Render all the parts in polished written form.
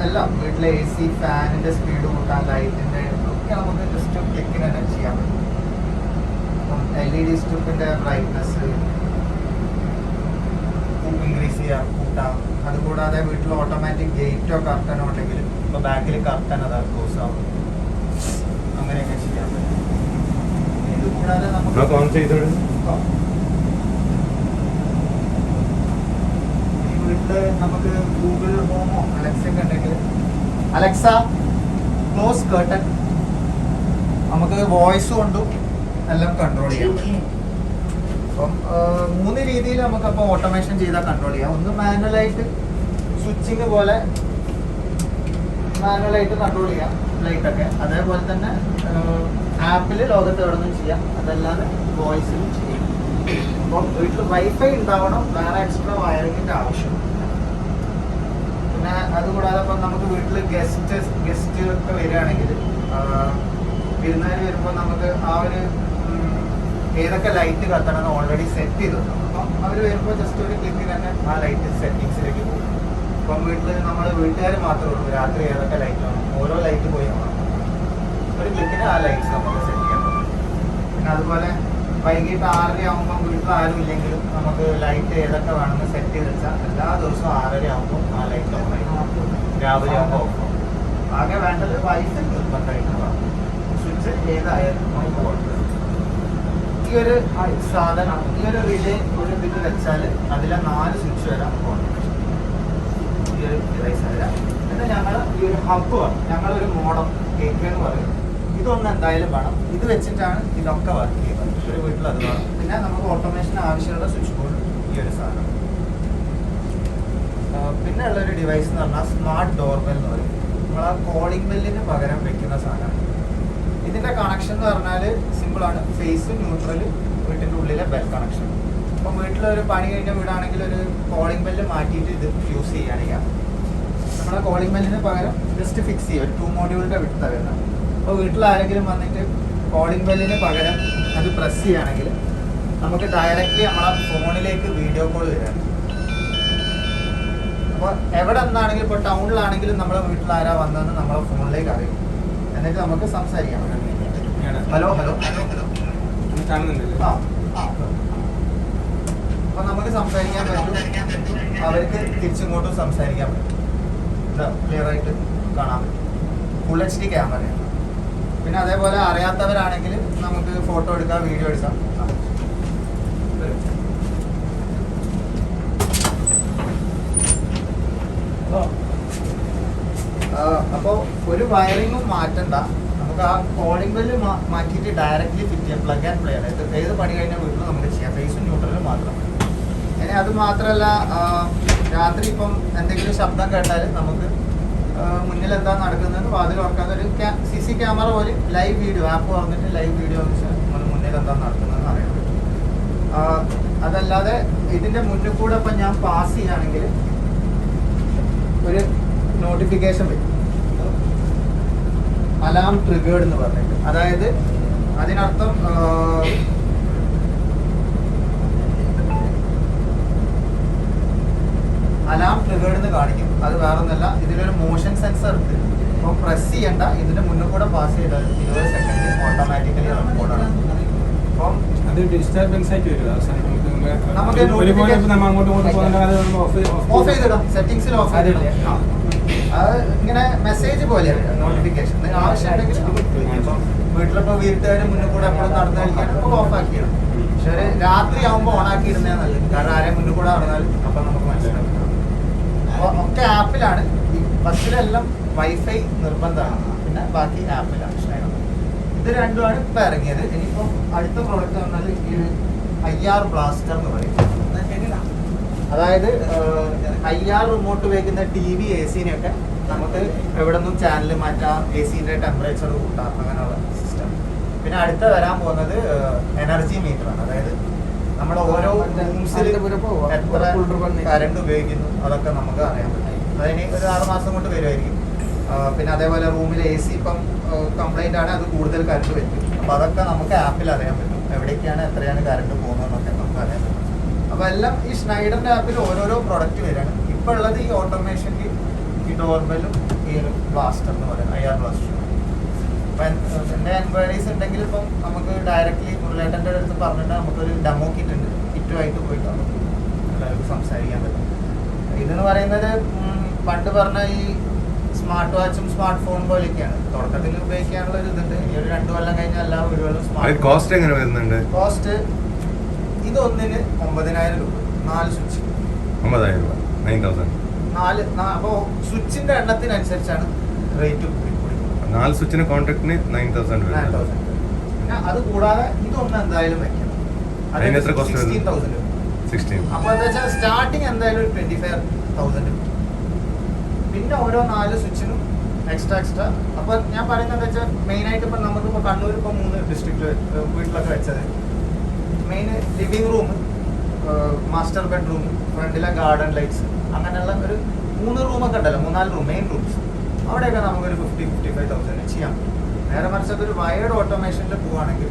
എല്ലാം വീട്ടിലെ AC, ഫാനിന്റെ സ്പീഡ് കൂട്ടാൻ, ലൈറ്റിന്റെ ഒക്കെ നമുക്ക് ജസ്റ്റ് ക്ലിക്കിന് തന്നെ ചെയ്യാൻ പറ്റും. അപ്പം LED സ്ട്രിപ്പിന്റെ ബ്രൈറ്റ്നസ് ഇൻക്രീസ് ചെയ്യാം, കൂട്ടാം. അതുകൂടാതെ വീട്ടിൽ ഓട്ടോമാറ്റിക് ഗേറ്റോ കർട്ടനോ ഉണ്ടെങ്കിൽ ഇപ്പോൾ ബാക്കിൽ കർട്ടൻ അത് ക്ലോസ് ആവും, അങ്ങനെയൊക്കെ ചെയ്യാൻ പറ്റും. ഇത് കൂടാതെ നമുക്ക് വീട്ടില് നമുക്ക് ഗൂഗിൾ ഹോമോ അലക്സ ഒക്കെ ഉണ്ടെങ്കിൽ അലക്സ ക്ലോസ് കർട്ടൻ നമുക്ക് വോയിസ് കൊണ്ടും എല്ലാം കൺട്രോൾ ചെയ്യാം. അപ്പം 3 രീതിയിൽ നമുക്കപ്പോൾ ഓട്ടോമേഷൻ ചെയ്താൽ കൺട്രോൾ ചെയ്യാം. ഒന്ന് മാനുവലായിട്ട് സ്വിച്ചിങ് പോലെ മാനുവലായിട്ട് കൺട്രോൾ ചെയ്യാം ലൈറ്റൊക്കെ. അതേപോലെ തന്നെ ആപ്പിൽ ലോകത്ത് എവിടെ നിന്നും ചെയ്യാം, അതല്ലാതെ വോയിസിലും ചെയ്യാം. അപ്പം വീട്ടിൽ വൈഫൈ ഉണ്ടാവണം, വേറെ എക്സ്ട്രാ വയറിങ്ങിൻ്റെ ആവശ്യം. പിന്നെ അതുകൂടാതെ ഇപ്പം നമുക്ക് വീട്ടിൽ ഗസ്റ്റ് ഒക്കെ വരികയാണെങ്കിൽ വിരുന്നുകാർ വരുമ്പോൾ നമുക്ക് ആ ഒരു ഏതൊക്കെ ലൈറ്റ് കത്തണമെന്ന് ഓൾറെഡി സെറ്റ് ചെയ്തിട്ടുണ്ട്. അപ്പം അവർ വരുമ്പോൾ ജസ്റ്റ് ഒരു ക്ലിക്കിൽ തന്നെ ആ ലൈറ്റ് സെറ്റിങ്സിലേക്ക് പോകും. അപ്പം നമ്മൾ വീട്ടുകാർ മാത്രമേ ഉള്ളൂ, രാത്രി ഏതൊക്കെ ലൈറ്റ് വേണം, ഓരോ ലൈറ്റ് പോയി ഒരു ക്ലിക്കിന് ആ ലൈറ്റ്സ് നമുക്ക് സെറ്റ് ചെയ്യാൻ പറ്റും. പിന്നെ അതുപോലെ വൈകിട്ട് 6:30 ആകുമ്പോൾ വീട്ടിൽ ആരും ഇല്ലെങ്കിലും നമുക്ക് ലൈറ്റ് ഏതൊക്കെ വേണമെന്ന് സെറ്റ് ചെയ്ത് വെച്ചാൽ എല്ലാ ദിവസവും 6:30 ആകുമ്പോൾ ആ ലൈറ്റ് ഓഫ് ആയി, രാവിലെ ആകുമ്പോൾ ഓഫ് ആകും. ആകെ വേണ്ടത് വൈഫൈ നിർബന്ധമായിട്ട് സ്വിച്ച് ഏതായാലും നമുക്ക് കൊടുക്കുക. ഈ ഒരു സാധനം, ഈ ഒരു റിലേ ഒരു ഇതിൽ വെച്ചാൽ അതിലെ 4 സ്വിച്ച് വരെ നമുക്ക് ഉണ്ട്. ഈ ഒരു ഡിവൈസ് വരാം. പിന്നെ ഞങ്ങൾ ഈ ഒരു ഹബ്ബ് വേണം, ഞങ്ങളൊരു മോഡം കേക്ക് എന്ന് പറയും. ഇതൊന്നും എന്തായാലും വേണം. ഇത് വെച്ചിട്ടാണ് ഇതൊക്കെ വർക്ക് ചെയ്യുന്നത്. ഒരു വീട്ടിൽ അത് വേണം. പിന്നെ നമുക്ക് ഓട്ടോമേഷന് ആവശ്യമുള്ള സ്വിച്ച് ബോർഡ് ഈ ഒരു സാധനം. പിന്നെ ഉള്ളൊരു ഡിവൈസ് എന്ന് പറഞ്ഞാൽ സ്മാർട്ട് ഡോർബെൽ എന്ന് പറയും. നമ്മൾ ആ കോളിംഗ് ബെല്ലിന് പകരം വെക്കുന്ന സാധനമാണ്. ഇതിൻ്റെ കണക്ഷൻ എന്ന് പറഞ്ഞാൽ സിമ്പിളാണ്. ഫേസ് ന്യൂട്രൽ, വീട്ടിൻ്റെ ഉള്ളിലെ ബെൽ കണക്ഷൻ. അപ്പം വീട്ടിലൊരു പണി കഴിഞ്ഞ വീടാണെങ്കിൽ ഒരു കോളിംഗ് ബെല്ല് മാറ്റിയിട്ട് ഇത് യൂസ് ചെയ്യുകയാണെങ്കിൽ നമ്മളെ കോളിംഗ് ബെല്ലിന് പകരം ജസ്റ്റ് ഫിക്സ് ചെയ്യുക. ഒരു 2 മോഡ്യൂളിൻ്റെ വിട്ടാണ് വരുന്നത്. അപ്പോൾ വീട്ടിൽ ആരെങ്കിലും വന്നിട്ട് കോളിംഗ് ബെല്ലിന് പകരം അത് പ്രസ് ചെയ്യുകയാണെങ്കിൽ നമുക്ക് ഡയറക്റ്റ്ലി നമ്മളെ ഫോണിലേക്ക് വീഡിയോ കോൾ വരികയാണ്. അപ്പോൾ എവിടെ നിന്നാണെങ്കിലും, ഇപ്പോൾ ടൗണിലാണെങ്കിലും നമ്മളെ വീട്ടിൽ ആരാ വന്നതെന്ന് നമ്മളെ ഫോണിലേക്ക് അറിയും. എന്നിട്ട് നമുക്ക് സംസാരിക്കാം. ഹലോ ഹലോ അപ്പൊ നമുക്ക് സംസാരിക്കാൻ പറ്റും, അവർക്ക് തിരിച്ചിങ്ങോട്ടും സംസാരിക്കാൻ പറ്റും. ക്ലിയർ ആയിട്ട് കാണാൻ പറ്റും. ഫുൾ HD ക്യാമറയാണ്. പിന്നെ അതേപോലെ അറിയാത്തവരാണെങ്കിൽ നമുക്ക് ഫോട്ടോ എടുക്കാം, വീഡിയോ എടുക്കാം. അപ്പോൾ ഒരു വയറിങ്ങും മാറ്റണ്ട. നമുക്ക് ആ കോളിംഗ് ബെല്ല് മാറ്റിയിട്ട് ഡയറക്റ്റ്ലി ഫിറ്റ് ചെയ്യാം. പ്ലഗ് ആൻഡ് പ്ലേ ആണ്. ഏത് പണി കഴിഞ്ഞാൽ വീട്ടിൽ നമുക്ക് ചെയ്യാം. ഫേസും ന്യൂട്രലും മാത്രം. ഇനി അത് മാത്രമല്ല, രാത്രി ഇപ്പം എന്തെങ്കിലും ശബ്ദം കേട്ടാൽ നമുക്ക് മുന്നിൽ എന്താ നടക്കുന്നത് വാതിൽ തുറക്കാതെ ഒരു CC ക്യാമറ പോലെ ലൈവ് വീഡിയോ ആപ്പ് തുറന്നിട്ട് ലൈവ് വീഡിയോ നമ്മൾ മുന്നിൽ എന്താ നടക്കുന്നതെന്ന് അറിയാൻ പറ്റും. അതല്ലാതെ ഇതിൻ്റെ മുന്നിൽ കൂടെ ഇപ്പം ഞാൻ പാസ് ചെയ്യുകയാണെങ്കിൽ ഒരു നോട്ടിഫിക്കേഷൻ വരും, അലാം ട്രിഗേർഡ് എന്ന് പറഞ്ഞിട്ട്. അതായത് അതിനർത്ഥം അലാം ട്രിഗേർഡ് എന്ന് കാണിക്കും. അത് വേറെ ഒന്നല്ല, ഇതിലൊരു മോഷൻ സെൻസർ ഉണ്ട്. അപ്പോൾ പ്രസ് ചെയ്യണ്ട, ഇതിന്റെ മുന്നിൽ കൂടെ പാസ് ചെയ്താൽ 20 സെക്കൻഡ് ഓട്ടോമാറ്റിക്കലി റെക്കോർഡാണ്. അപ്പം അത് ഡിസ്റ്റർബൻസ് ആയിട്ട് വരും. നമുക്ക് ഓഫ് ചെയ്തിടാം, സെറ്റിംഗ്സിൽ ഓഫ് ചെയ്തിടേ. അത് ഇങ്ങനെ മെസ്സേജ് പോലെയാണ് നോട്ടിഫിക്കേഷൻ. ആവശ്യമുണ്ടെങ്കിൽ വീട്ടിലിപ്പോൾ വീട്ടുകാർ മുന്നിൽ കൂടെ എപ്പോഴും നടന്നു കഴിക്കാൻ ഇപ്പോൾ ഓഫ് ആക്കിയിടും. പക്ഷെ ഒരു രാത്രി ആകുമ്പോൾ ഓൺ ആക്കിയിടുന്നേ നല്ലത്. കാരണം ആരെയും മുന്നിൽ കൂടെ നടന്നാലും അപ്പം നമുക്ക് മനസ്സിലാക്കും. അപ്പോൾ ഒക്കെ ആപ്പിലാണ്. ഈ ബസ്സിലെല്ലാം വൈഫൈ നിർബന്ധമാണ്, പിന്നെ ബാക്കി ആപ്പിലാണ്. Schneider ഇത് രണ്ടുമാണ് ഇപ്പം ഇറങ്ങിയത്. ഇനിയിപ്പോൾ അടുത്ത പ്രോഡക്റ്റ് പറഞ്ഞാൽ ഈ IR ബ്ലാസ്റ്റർ എന്ന് പറയും. അതായത് IR റിമോട്ട് ഉപയോഗിക്കുന്ന TV, AC-നെയൊക്കെ നമുക്ക് എവിടെ നിന്നും ചാനൽ മാറ്റാം, AC-ൻ്റെ ടെമ്പറേച്ചർ കൂട്ടാം, അങ്ങനെയുള്ള സിസ്റ്റം. പിന്നെ അടുത്ത വരാൻ പോകുന്നത് എനർജി മീറ്ററാണ്. അതായത് നമ്മൾ ഓരോ റൂംസിൽ എത്ര കറണ്ട് ഉപയോഗിക്കുന്നു അതൊക്കെ നമുക്ക് അറിയാൻ പറ്റും. അതിന് ഒരു 6 മാസം കൊണ്ട് വരുമായിരിക്കും. പിന്നെ അതേപോലെ റൂമിൽ AC ഇപ്പം കംപ്ലൈൻ്റ് ആണ്, അത് കൂടുതൽ കറണ്ട് പറ്റും. അപ്പോൾ അതൊക്കെ നമുക്ക് ആപ്പിൽ അറിയാൻ പറ്റും. എവിടേക്കാണ് എത്രയാണ് കറണ്ട് പോകുന്നതെന്നൊക്കെ നമുക്ക് അറിയാൻ പറ്റും. അപ്പോൾ എല്ലാം ഈ Schneiderൻ്റെ ആപ്പിൽ ഓരോരോ പ്രോഡക്റ്റ് വരികയാണ്. ഇപ്പോൾ ഉള്ളത് ഈ ഓട്ടോമേഷനിൽ ഈ ഡോർബെല്ലും ഈ ഒരു ബ്ലാസ്റ്റർ എന്ന് പറയും, IR ബ്ലാസ്റ്റർ. അപ്പം എൻ്റെ എൻക്വയറീസ് ഉണ്ടെങ്കിൽ ഇപ്പം നമുക്ക് ഡയറക്റ്റ്ലി മുരളേട്ടൻ്റെ അടുത്ത് പറഞ്ഞിട്ട് നമുക്കൊരു ഡെമോ കിറ്റ് ഉണ്ട്, കിറ്റുമായിട്ട് പോയിട്ട് നമുക്ക് എല്ലാവർക്കും സംസാരിക്കാൻ പറ്റും. ഇതെന്ന് പറയുന്നത് പണ്ട് പറഞ്ഞ ഈ സ്മാർട്ട് വാച്ചും സ്മാർട്ട് ഫോൺ പോലെയൊക്കെയാണ്. തുടക്കത്തിൽ ഉപയോഗിക്കാനുള്ള ഒരു ഇതുണ്ട്. ഇനി ഒരു 2 കൊല്ലം കഴിഞ്ഞാൽ എല്ലാ വീടുകളും സ്മാർട്ട്. കോസ്റ്റ് എങ്ങനെ വരുന്നുണ്ട്? കോസ്റ്റ് ഇതൊന്നിന് 9,000 രൂപ, 4 സ്വിച്ച്. 9,000 രൂപ, 9,000. അപ്പോൾ സ്വിച്ചിന്റെ എണ്ണത്തിനനുസരിച്ചാണ് റേറ്റ് കൂടി. 4 സ്വിച്ചിന് കോൺട്രാക്ടിന് 9,000 രൂപ. പിന്നെ അത് കൂടാതെ ഇതൊന്ന് എന്തായാലും വെക്കണം. അതിന് എത്ര കോസ്റ്റ്? 16,000 രൂപ. 16. അപ്പോൾ എന്താ വെച്ചാൽ സ്റ്റാർട്ടിങ് എന്തായാലും ഒരു 25,000 രൂപ. പിന്നെ ഓരോ 4 സ്വിച്ചിനും എക്സ്ട്രാ. അപ്പോൾ ഞാൻ പറയുന്നത് എന്താ വെച്ചാൽ മെയിനായിട്ട് ഇപ്പം നമുക്കിപ്പോൾ കണ്ണൂർ ഇപ്പോൾ 3 ഡിസ്ട്രിക്റ്റ് വീട്ടിലൊക്കെ വെച്ചത് main living room, master bedroom, ഫ്രണ്ടിലെ ഗാർഡൻ ലൈറ്റ്സ്, അങ്ങനെയുള്ള ഒരു 3 റൂമൊക്കെ ഉണ്ടല്ലോ, 3-4 റൂം, മെയിൻ റൂംസ്. അവിടെയൊക്കെ നമുക്കൊരു 50,000-55,000 ചെയ്യാൻ പറ്റും. നേരെ മറിച്ച് അതൊരു വയേർഡ് ഓട്ടോമേഷനിൽ പോവുകയാണെങ്കിൽ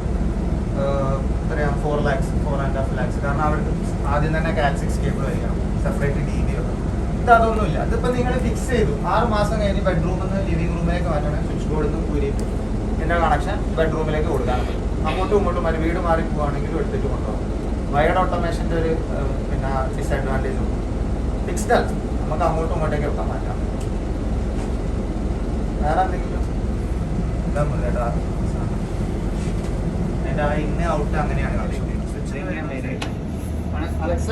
എത്രയാണ് 4 lakhs, 4.5 lakhs. കാരണം അവർക്ക് ആദ്യം തന്നെ Cat 6 കേബിൾ വരികയാണ്, സെപ്പറേറ്റ് DB ഒക്കെ. ഇതൊന്നുമില്ല. ഇതിപ്പോൾ നിങ്ങൾ ഫിക്സ് ചെയ്തു, 6 മാസം കഴിഞ്ഞ് ബെഡ്റൂമിൽ നിന്ന് ലിവിംഗ് റൂമിലേക്ക് മാറ്റണം, സ്വിച്ച് ബോർഡിൽ നിന്ന് ഊരി എൻ്റെ കണക്ഷൻ ബെഡ്റൂമിലേക്ക് കൊടുക്കാൻ പറ്റും. അങ്ങോട്ടും ഇങ്ങോട്ടും ഒരു വീട് മാറി പോവുകയാണെങ്കിലും എടുത്തിട്ട് കൊണ്ടുപോകും. വയേർഡ് ഓട്ടോമേഷൻ്റെ ഒരു പിന്നെ ഡിസഡ്വാൻറ്റേജ് ഉണ്ട്. ഫിക്സ്ഡ് അല്ല, നമുക്ക് അങ്ങോട്ടും ഇങ്ങോട്ടേക്ക് വെക്കാൻ മാറ്റാം. വേറെ എന്തെങ്കിലും ഇതൊന്നും കേട്ടോ. അതിൻ്റെ ഇന്ന് ഔട്ട് അങ്ങനെയാണ് കാണിക്കുന്നത്. Alexa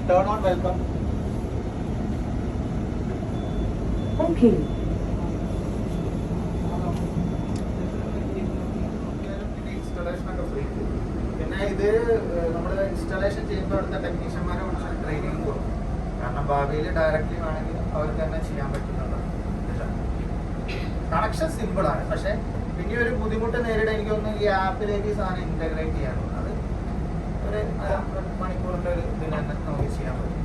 turn on welcome. Installation ഒക്കെ ഫ്രീ. പിന്നെ ഇത് നമ്മൾ ഇൻസ്റ്റലേഷൻ ചെയ്യുമ്പോൾ അവിടുത്തെ ടെക്നീഷ്യന്മാരെ കുറിച്ച് ട്രെയിനിങ് കൊടുക്കും. കാരണം ഭാവിയിൽ ഡയറക്റ്റ്ലി വേണമെങ്കിൽ അവർക്ക് തന്നെ ചെയ്യാൻ പറ്റുന്നുണ്ട്. കണക്ഷൻ സിമ്പിളാണ്, പക്ഷേ പിന്നെ ഒരു ബുദ്ധിമുട്ട് നേരിടാൻ എനിക്കൊന്ന് ഈ ആപ്പിലേക്ക് ഈ സാധനം ഇൻ്റഗ്രേറ്റ് ചെയ്യാനുണ്ട്. അത് ഒരു മണിക്കൂറിൻ്റെ ഒരു ഇതിന് തന്നെ നമുക്ക് ചെയ്യാൻ പറ്റും.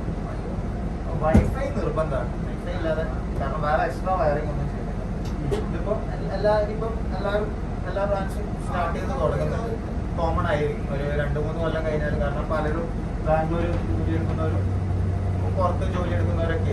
വൈഫൈ നിർബന്ധമാണ്, വൈഫൈ ഇല്ലാതെ, കാരണം വേറെ എക്സ്ട്രാ വയറിംഗ് ഒന്നും ചെയ്യുന്നില്ല. ഇതിപ്പോൾ എല്ലാവരും എല്ലാ ബ്രാഞ്ചും സ്റ്റാർട്ട് ചെയ്ത് തുടങ്ങുന്നുണ്ട്. കോമൺ ആയിരിക്കും ഒരു 2-3 കൊല്ലം കഴിഞ്ഞാൽ. കാരണം പലരും ബാംഗ്ലൂർ ജോലി എടുക്കുന്നവരും പുറത്ത് ജോലി എടുക്കുന്നവരൊക്കെ